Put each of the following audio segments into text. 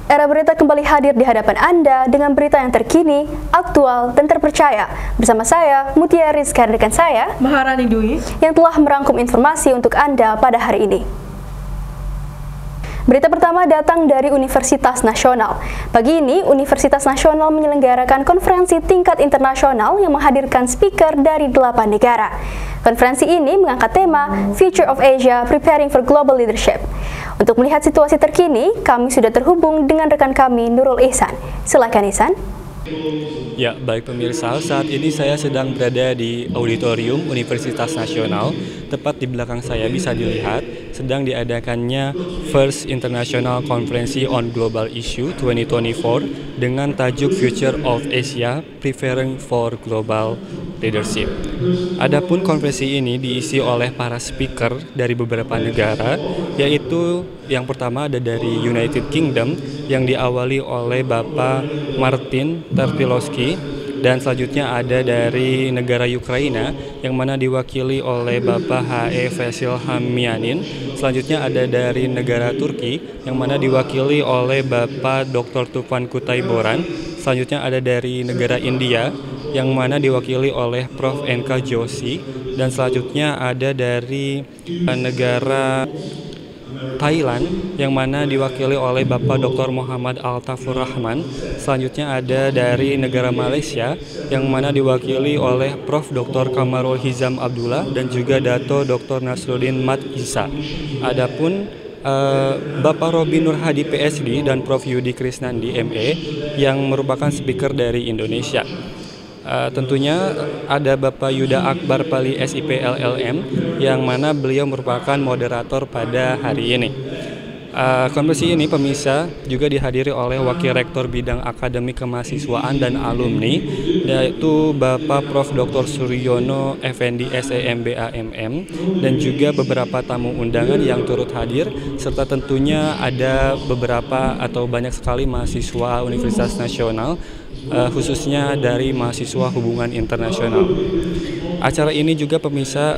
Era Berita kembali hadir di hadapan Anda dengan berita yang terkini, aktual, dan terpercaya. Bersama saya, Mutia Rizka, dan rekan saya, Maharani Dwi, yang telah merangkum informasi untuk Anda pada hari ini. Berita pertama datang dari Universitas Nasional. Pagi ini, Universitas Nasional menyelenggarakan konferensi tingkat internasional yang menghadirkan speaker dari 8 negara. Konferensi ini mengangkat tema Future of Asia Preparing for Global Leadership. Untuk melihat situasi terkini, kami sudah terhubung dengan rekan kami, Nurul Ihsan. Silakan, Ihsan. Ya, baik pemirsa, saat ini saya sedang berada di auditorium Universitas Nasional. Tepat di belakang saya bisa dilihat sedang diadakannya First International Conference on Global Issue 2024 dengan tajuk Future of Asia Preparing for Global Leadership. Adapun konferensi ini diisi oleh para speaker dari beberapa negara, yaitu yang pertama ada dari United Kingdom yang diawali oleh Bapak Martin Terpilowski, dan selanjutnya ada dari negara Ukraina yang mana diwakili oleh Bapak H.E. Vesilhamianin. Selanjutnya ada dari negara Turki yang mana diwakili oleh Bapak Dr. Tufan Kutaiboran. Selanjutnya ada dari negara India yang mana diwakili oleh Prof. N.K. Joshi, dan selanjutnya ada dari negara Thailand yang mana diwakili oleh Bapak Dr. Muhammad Altafur Rahman. Selanjutnya ada dari negara Malaysia yang mana diwakili oleh Prof. Dr. Kamarul Hizam Abdullah dan juga Dato Dr. Nasruddin Mat Isa. Adapun Bapak Robi Nurhadi PSD dan Prof. Yudi Krisnandi ME yang merupakan speaker dari Indonesia. Tentunya ada Bapak Yuda Akbar Pali SIP LLM yang mana beliau merupakan moderator pada hari ini. Konferensi ini pemirsa juga dihadiri oleh Wakil Rektor Bidang Akademik Kemahasiswaan dan Alumni, yaitu Bapak Prof. Dr. Suryono Effendi SEMBAMM, dan juga beberapa tamu undangan yang turut hadir, serta tentunya ada beberapa atau banyak sekali mahasiswa Universitas Nasional, khususnya dari mahasiswa hubungan internasional. Acara ini juga pemirsa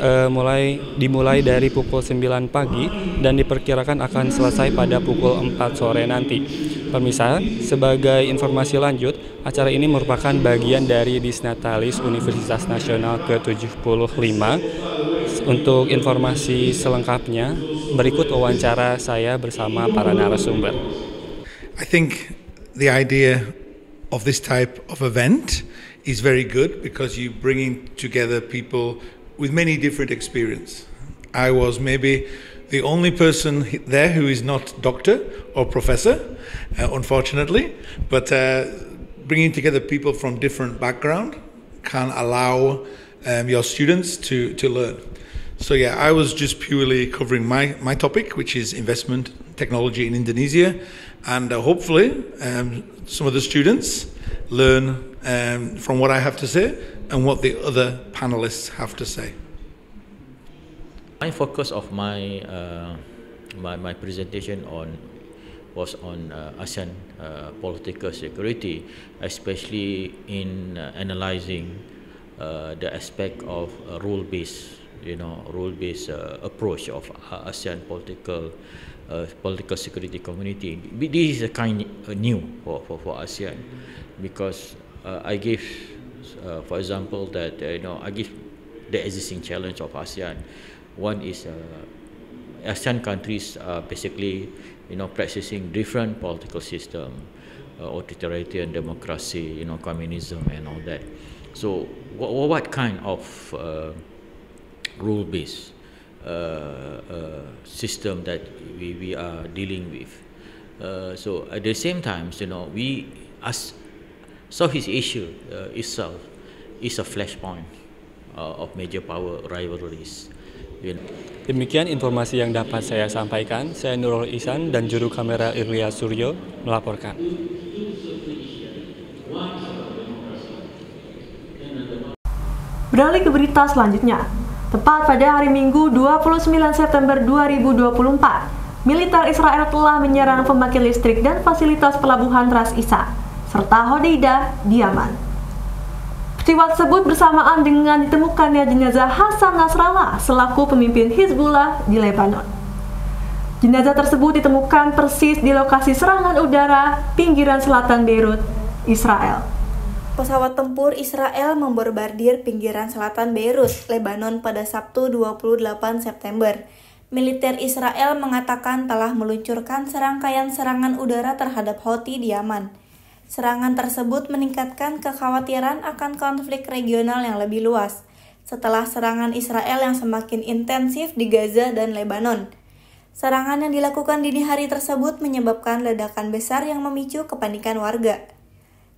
dimulai dari pukul 9 pagi dan diperkirakan akan selesai pada pukul 4 sore nanti. Pemirsa, sebagai informasi lanjut, acara ini merupakan bagian dari Disnatalis Universitas Nasional ke-75. Untuk informasi selengkapnya, berikut wawancara saya bersama para narasumber. I think the idea of this type of event is very good because you're bringing together people with many different experience. I was maybe the only person there who is not doctor or professor, unfortunately, but bringing together people from different background can allow your students to learn. So yeah, I was just purely covering my topic, which is investment technology in Indonesia, and hopefully some of the students learn from what I have to say and what the other panelists have to say. My focus of my my presentation was on ASEAN political security, especially in analyzing the aspect of rule-based, rule-based approach of ASEAN political security community. This is a kind new for ASEAN, because I give, for example, that I give the existing challenge of ASEAN. One is ASEAN countries are basically practicing different political system, authoritarian democracy, communism and all that. So what kind of rule-based system that we are dealing with? So at the same time, we as Southeast Asia itself is a flashpoint of major power rivalries. Demikian informasi yang dapat saya sampaikan. Saya Nurul Ihsan dan juru kamera Irlia Suryo melaporkan. Beralih ke berita selanjutnya. Tepat pada hari Minggu 29 September 2024, militer Israel telah menyerang pembangkit listrik dan fasilitas pelabuhan Ras Isa serta Hodeidah di Yaman. Peristiwa tersebut bersamaan dengan ditemukannya jenazah Hasan Nasrallah selaku pemimpin Hizbullah di Lebanon. Jenazah tersebut ditemukan persis di lokasi serangan udara pinggiran selatan Beirut, Israel. Pesawat tempur Israel membombardir pinggiran selatan Beirut, Lebanon pada Sabtu 28 September. Militer Israel mengatakan telah meluncurkan serangkaian serangan udara terhadap Houthi di Yaman. Serangan tersebut meningkatkan kekhawatiran akan konflik regional yang lebih luas, setelah serangan Israel yang semakin intensif di Gaza dan Lebanon. Serangan yang dilakukan dini hari tersebut menyebabkan ledakan besar yang memicu kepanikan warga.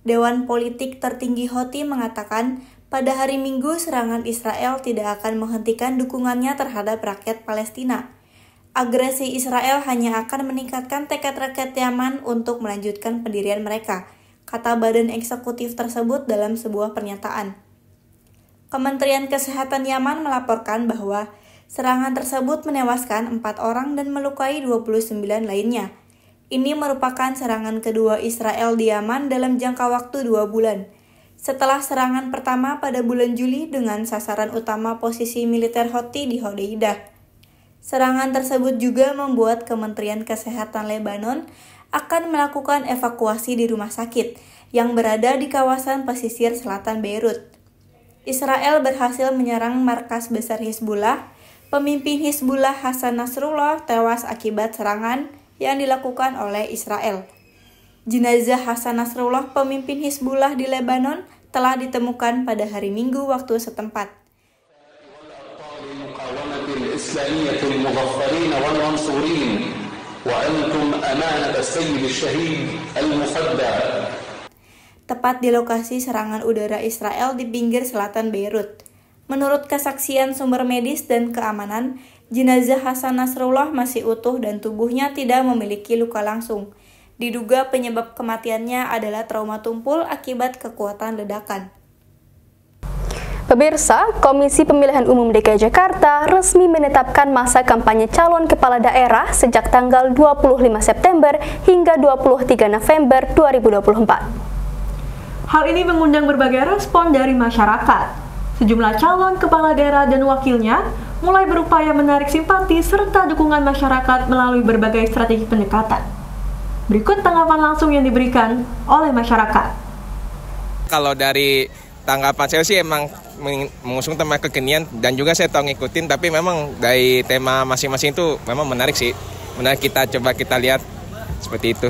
Dewan Politik tertinggi Houthi mengatakan pada hari Minggu serangan Israel tidak akan menghentikan dukungannya terhadap rakyat Palestina. Agresi Israel hanya akan meningkatkan tekad rakyat Yaman untuk melanjutkan pendirian mereka, kata badan eksekutif tersebut dalam sebuah pernyataan. Kementerian Kesehatan Yaman melaporkan bahwa serangan tersebut menewaskan 4 orang dan melukai 29 lainnya. Ini merupakan serangan kedua Israel di Yaman dalam jangka waktu 2 bulan. Setelah serangan pertama pada bulan Juli dengan sasaran utama posisi militer Houthi di Hodeidah. Serangan tersebut juga membuat Kementerian Kesehatan Lebanon akan melakukan evakuasi di rumah sakit yang berada di kawasan pesisir selatan Beirut. Israel berhasil menyerang markas besar Hizbullah. Pemimpin Hizbullah Hasan Nasrullah tewas akibat serangan yang dilakukan oleh Israel. Jenazah Hasan Nasrullah, pemimpin Hizbullah di Lebanon, telah ditemukan pada hari Minggu waktu setempat. Tepat di lokasi serangan udara Israel di pinggir selatan Beirut. Menurut kesaksian sumber medis dan keamanan, jenazah Hasan Nasrullah masih utuh dan tubuhnya tidak memiliki luka langsung. Diduga penyebab kematiannya adalah trauma tumpul akibat kekuatan ledakan. Pemirsa, Komisi Pemilihan Umum DKI Jakarta resmi menetapkan masa kampanye calon kepala daerah sejak tanggal 25 September hingga 23 November 2024. Hal ini mengundang berbagai respon dari masyarakat. Sejumlah calon kepala daerah dan wakilnya mulai berupaya menarik simpati serta dukungan masyarakat melalui berbagai strategi pendekatan. Berikut tanggapan langsung yang diberikan oleh masyarakat. Kalau dari tanggapan saya sih emang mengusung tema kekinian dan juga saya tahu ngikutin, tapi memang dari tema masing-masing itu memang menarik sih. Menarik, coba kita lihat seperti itu.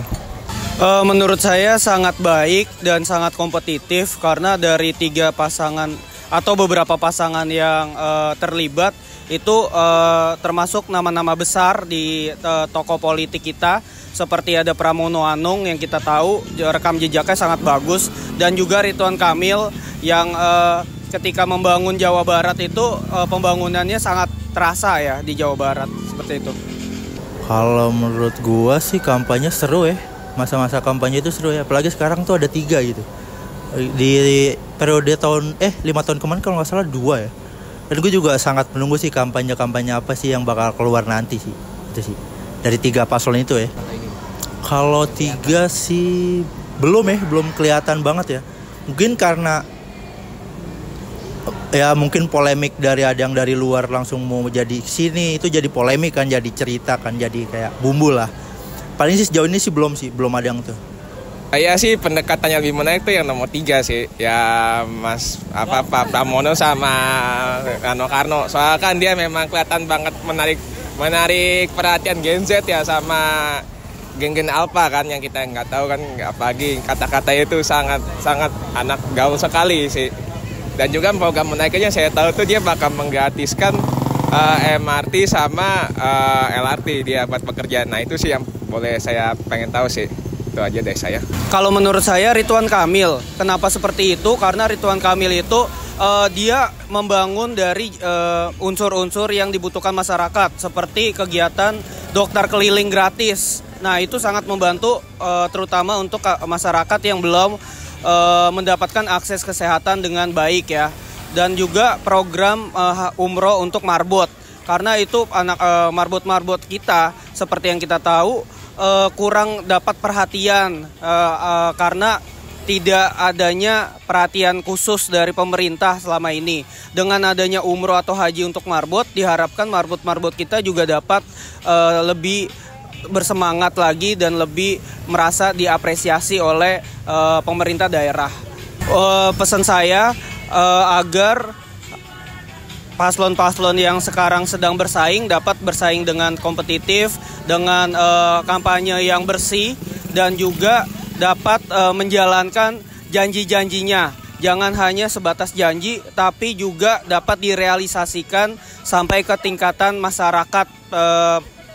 Menurut saya sangat baik dan sangat kompetitif karena dari 3 pasangan atau beberapa pasangan yang terlibat itu termasuk nama-nama besar di tokoh politik kita, seperti ada Pramono Anung yang kita tahu rekam jejaknya sangat bagus, dan juga Ridwan Kamil yang ketika membangun Jawa Barat itu pembangunannya sangat terasa ya di Jawa Barat, seperti itu. Kalau menurut gua sih kampanye seru ya, masa-masa kampanye itu seru ya, apalagi sekarang tuh ada 3 gitu. Di periode 5 tahun kemarin kalau nggak salah 2 ya. Dan gue juga sangat menunggu sih kampanye apa sih yang bakal keluar nanti sih. Itu sih. Dari 3 paslon itu ya. Kalau 3 sih belum kelihatan banget ya. Mungkin karena ya mungkin polemik dari ada yang dari luar langsung mau jadi sini, itu jadi polemik kan, jadi cerita kan, jadi kayak bumbu lah. Paling sih sejauh ini sih belum ada yang tuh. Saya sih pendekatannya lebih menarik tuh yang nomor 3 sih, ya Mas Pak Pramono sama Rano Karno. Soalnya kan dia memang kelihatan banget menarik perhatian Gen Z ya, sama gen-gen alpha kan, yang kita nggak tahu kan, apalagi kata-kata itu sangat anak gaul sekali sih. Dan juga program menariknya saya tahu tuh dia bakal menggratiskan MRT sama LRT dia buat pekerjaan. Nah itu sih yang boleh saya pengen tahu sih. Itu aja dari saya. Kalau menurut saya Ridwan Kamil, kenapa seperti itu? Karena Ridwan Kamil itu dia membangun dari unsur-unsur yang dibutuhkan masyarakat, seperti kegiatan dokter keliling gratis. Nah itu sangat membantu terutama untuk masyarakat yang belum mendapatkan akses kesehatan dengan baik ya. Dan juga program umroh untuk marbot, karena itu anak marbot kita seperti yang kita tahu kurang dapat perhatian karena tidak adanya perhatian khusus dari pemerintah selama ini. Dengan adanya umroh atau haji untuk marbot, diharapkan marbot-marbot kita juga dapat lebih bersemangat lagi dan lebih merasa diapresiasi oleh pemerintah daerah. Pesan saya agar paslon-paslon yang sekarang sedang bersaing dapat bersaing dengan kompetitif, dengan kampanye yang bersih, dan juga dapat menjalankan janji-janjinya. Jangan hanya sebatas janji, tapi juga dapat direalisasikan sampai ke tingkatan masyarakat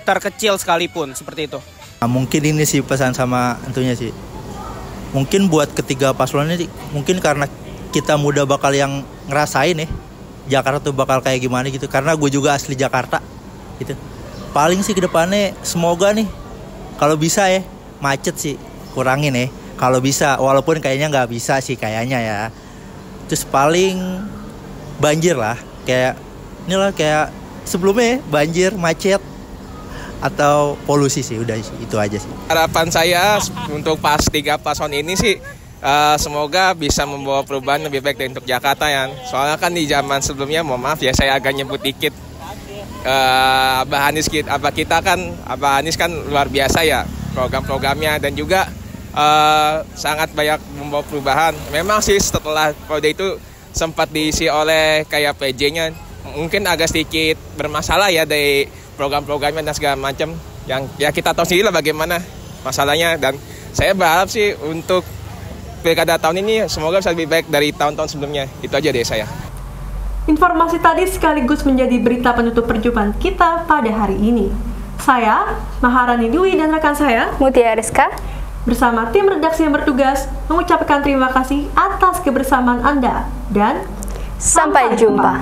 terkecil sekalipun, seperti itu. Nah, mungkin ini sih pesan sama tentunya sih. Mungkin buat ketiga paslon ini, mungkin karena kita muda bakal yang ngerasain Jakarta tuh bakal kayak gimana gitu. Karena gue juga asli Jakarta gitu. Paling sih ke depannya semoga nih kalau bisa macet sih kurangin kalau bisa, walaupun kayaknya nggak bisa sih kayaknya ya. Terus paling banjir lah, kayak inilah kayak sebelumnya banjir, macet, atau polusi sih, udah itu aja sih. Harapan saya untuk tiga paslon ini sih semoga bisa membawa perubahan lebih baik untuk Jakarta ya. Soalnya kan di zaman sebelumnya, mohon maaf ya saya agak nyebut dikit, Abah Anies kan luar biasa ya program-programnya, dan juga sangat banyak membawa perubahan. Memang sih setelah periode itu sempat diisi oleh kayak PJ-nya mungkin agak sedikit bermasalah ya dari program-programnya dan segala macam, yang ya kita tahu sendiri lah bagaimana masalahnya. Dan saya berharap sih untuk pilkada tahun ini semoga bisa lebih baik dari tahun-tahun sebelumnya. Itu aja dari saya. Informasi tadi sekaligus menjadi berita penutup perjumpaan kita pada hari ini. Saya, Maharani Dwi, dan rekan saya, Mutia Rizka, bersama tim redaksi yang bertugas mengucapkan terima kasih atas kebersamaan Anda dan sampai jumpa.